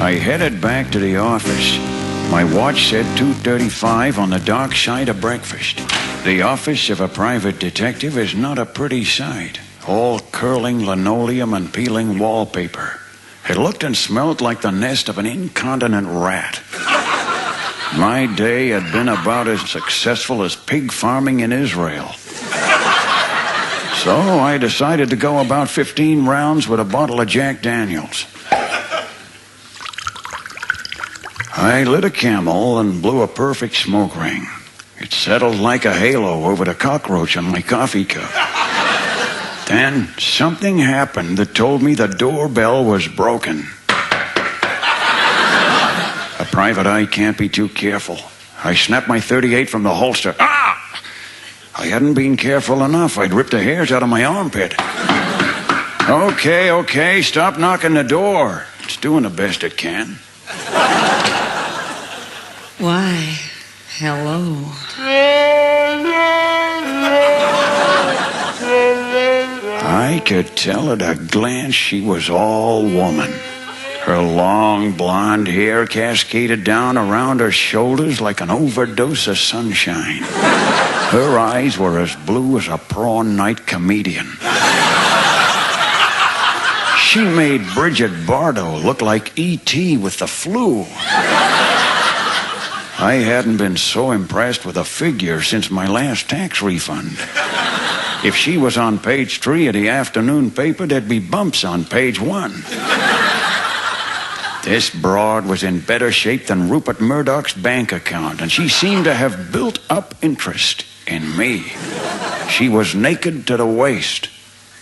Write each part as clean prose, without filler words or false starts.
I headed back to the office. My watch said 2:35 on the dark side of breakfast. The office of a private detective is not a pretty sight. All curling linoleum and peeling wallpaper. It looked and smelled like the nest of an incontinent rat. My day had been about as successful as pig farming in Israel. So I decided to go about 15 rounds with a bottle of Jack Daniels. I lit a Camel and blew a perfect smoke ring. It settled like a halo over the cockroach on my coffee cup. Then something happened that told me the doorbell was broken. A private eye can't be too careful. I snapped my .38 from the holster. Ah! I hadn't been careful enough. I'd ripped the hairs out of my armpit. Okay, stop knocking the door. It's doing the best it can. Why, hello. I could tell at a glance she was all woman. Her long blonde hair cascaded down around her shoulders like an overdose of sunshine. Her eyes were as blue as a prawn night comedian. She made Bridget Bardot look like E.T. with the flu. I hadn't been so impressed with a figure since my last tax refund. If she was on page 3 of the afternoon paper, there'd be bumps on page 1. This broad was in better shape than Rupert Murdoch's bank account, and she seemed to have built up interest in me. She was naked to the waist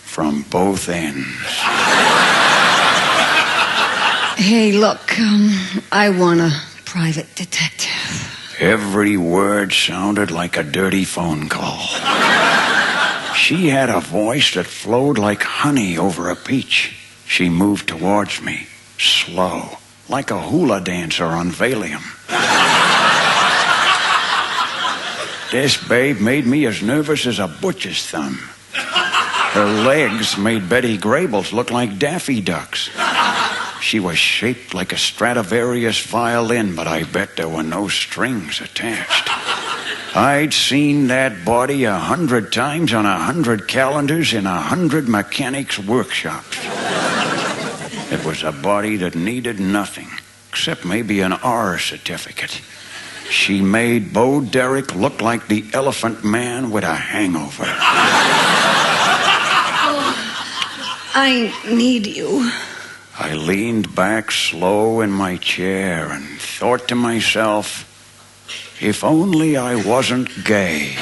from both ends. Hey, look, I want a private detective. Every word sounded like a dirty phone call. She had a voice that flowed like honey over a peach. She moved towards me, slow, like a hula dancer on Valium. This babe made me as nervous as a butcher's thumb. Her legs made Betty Grable's look like Daffy Ducks. She was shaped like a Stradivarius violin, but I bet there were no strings attached. I'd seen that body 100 times on 100 calendars in 100 mechanics' workshops. It was a body that needed nothing, except maybe an R certificate. She made Bo Derek look like the Elephant Man with a hangover. I need you. I leaned back slow in my chair and thought to myself, if only I wasn't gay.